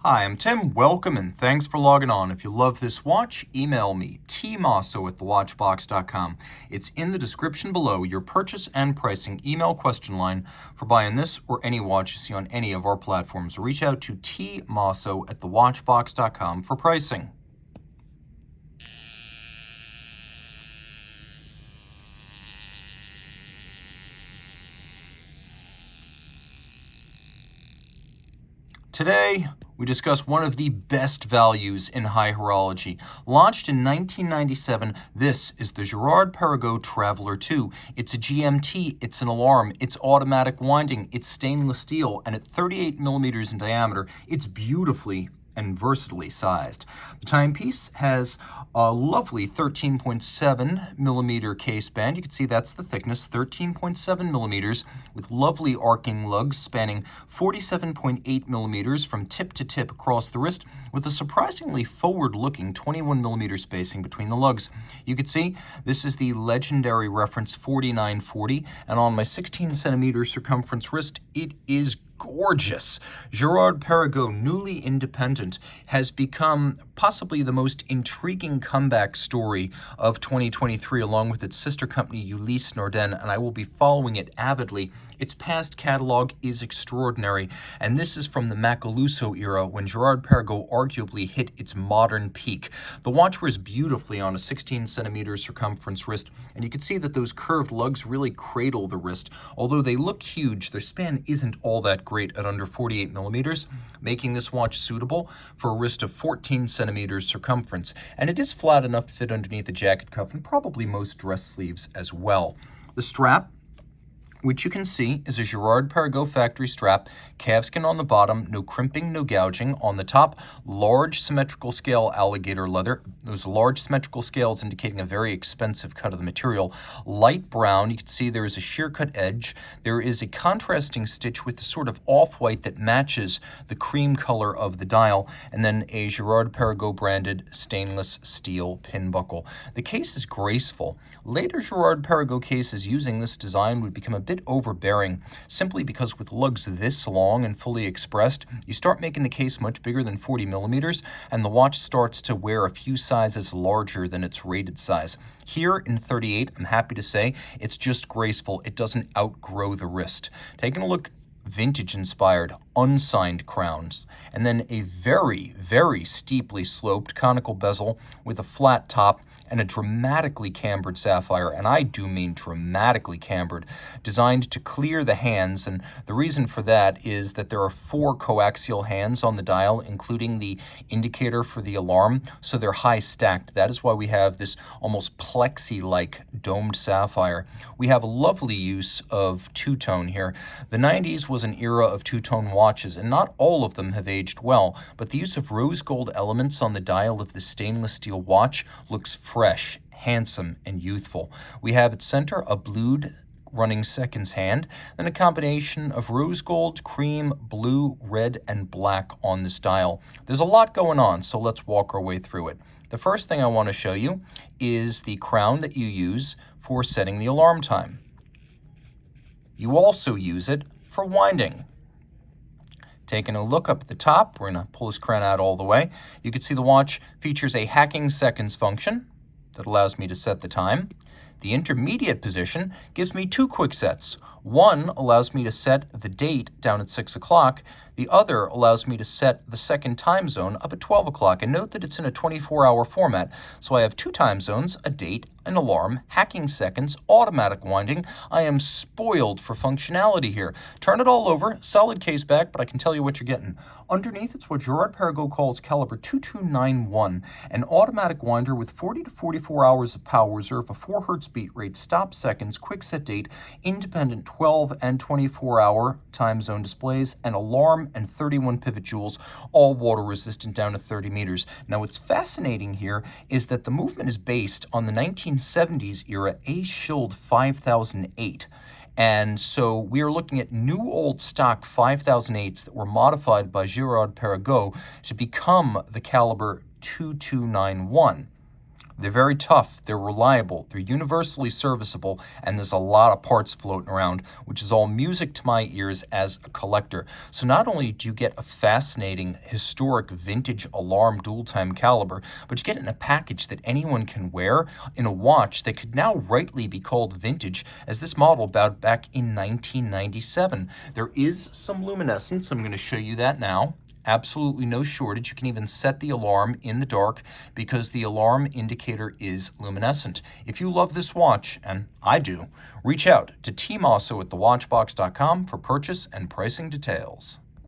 Hi, I'm Tim. Welcome and thanks for logging on. If you love this watch, email me, tmosso@thewatchbox.com. It's in the description below, your purchase and pricing email question line for buying this or any watch you see on any of our platforms. Reach out to tmosso@thewatchbox.com for pricing. Today, we discuss one of the best values in high horology. Launched in 1997, this is the Girard-Perregaux Traveler 2. It's a GMT, it's an alarm, it's automatic winding, it's stainless steel, and at 38 millimeters in diameter, it's beautifully and versatilely sized. The timepiece has a lovely 13.7 millimeter case band. You can see that's the thickness, 13.7 millimeters, with lovely arcing lugs spanning 47.8 millimeters from tip to tip across the wrist, with a surprisingly forward-looking 21 millimeter spacing between the lugs. You can see this is the legendary reference 4940, and on my 16 centimeter circumference wrist, it is gorgeous. Girard-Perregaux, newly independent, has become possibly the most intriguing comeback story of 2023, along with its sister company Ulysse Nardin, and I will be following it avidly. Its past catalog is extraordinary, and this is from the Macaluso era when Girard-Perregaux arguably hit its modern peak. The watch wears beautifully on a 16 centimeter circumference wrist, and you can see that those curved lugs really cradle the wrist. Although they look huge, their span isn't all that great at under 48 millimeters, making this watch suitable for a wrist of 14 centimeters circumference. And it is flat enough to fit underneath a jacket cuff and probably most dress sleeves as well. The strap, which you can see is a Girard-Perregaux factory strap, calfskin on the bottom, no crimping, no gouging. On the top, large symmetrical scale alligator leather. Those large symmetrical scales indicating a very expensive cut of the material. Light brown, you can see there is a sheer cut edge. There is a contrasting stitch with the sort of off-white that matches the cream color of the dial, and then a Girard-Perregaux branded stainless steel pin buckle. The case is graceful. Later Girard-Perregaux cases using this design would become a bit overbearing, simply because with lugs this long and fully expressed, you start making the case much bigger than 40 millimeters, and the watch starts to wear a few sizes larger than its rated size. Here in 38, I'm happy to say, it's just graceful. It doesn't outgrow the wrist. Taking a look, vintage-inspired, unsigned crowns, and then a very, very steeply sloped conical bezel with a flat top and a dramatically cambered sapphire, and I do mean dramatically cambered, designed to clear the hands, and the reason for that is that there are 4 coaxial hands on the dial, including the indicator for the alarm, so they're high stacked. That is why we have this almost plexi-like domed sapphire. We have a lovely use of two-tone here. The 90s was an era of two-tone watches, and not all of them have aged well, but the use of rose gold elements on the dial of the stainless steel watch looks fresh, handsome, and youthful. We have at center a blued running seconds hand, then a combination of rose gold, cream, blue, red, and black on this dial. There's a lot going on, so let's walk our way through it. The first thing I want to show you is the crown that you use for setting the alarm time. You also use it for winding. Taking a look up at the top, we're going to pull this crown out all the way. You can see the watch features a hacking seconds function that allows me to set the time. The intermediate position gives me 2 quick sets. One allows me to set the date down at 6 o'clock. The other allows me to set the second time zone up at 12 o'clock. And note that it's in a 24-hour format, so I have 2 time zones, a date, an alarm, hacking seconds, automatic winding. I am spoiled for functionality here. Turn it all over, solid case back, but I can tell you what you're getting. Underneath, it's what Girard-Perregaux calls caliber 2291, an automatic winder with 40 to 44 hours of power reserve, a 4 hertz beat rate, stop seconds, quick set date, independent 12 and 24-hour time zone displays, an alarm, and 31 pivot jewels, all water resistant down to 30 meters. Now, what's fascinating here is that the movement is based on the 1970s era A-Shield 5008. And so we are looking at new old stock 5008s that were modified by Girard-Perregaux to become the caliber 2291. They're very tough, they're reliable, they're universally serviceable, and there's a lot of parts floating around, which is all music to my ears as a collector. So not only do you get a fascinating, historic, vintage alarm dual-time caliber, but you get it in a package that anyone can wear in a watch that could now rightly be called vintage, as this model bowed back in 1997. There is some luminescence. I'm going to show you that now. Absolutely no shortage. You can even set the alarm in the dark because the alarm indicator is luminescent. If you love this watch, and I do, reach out to Team Mosso at thewatchbox.com for purchase and pricing details.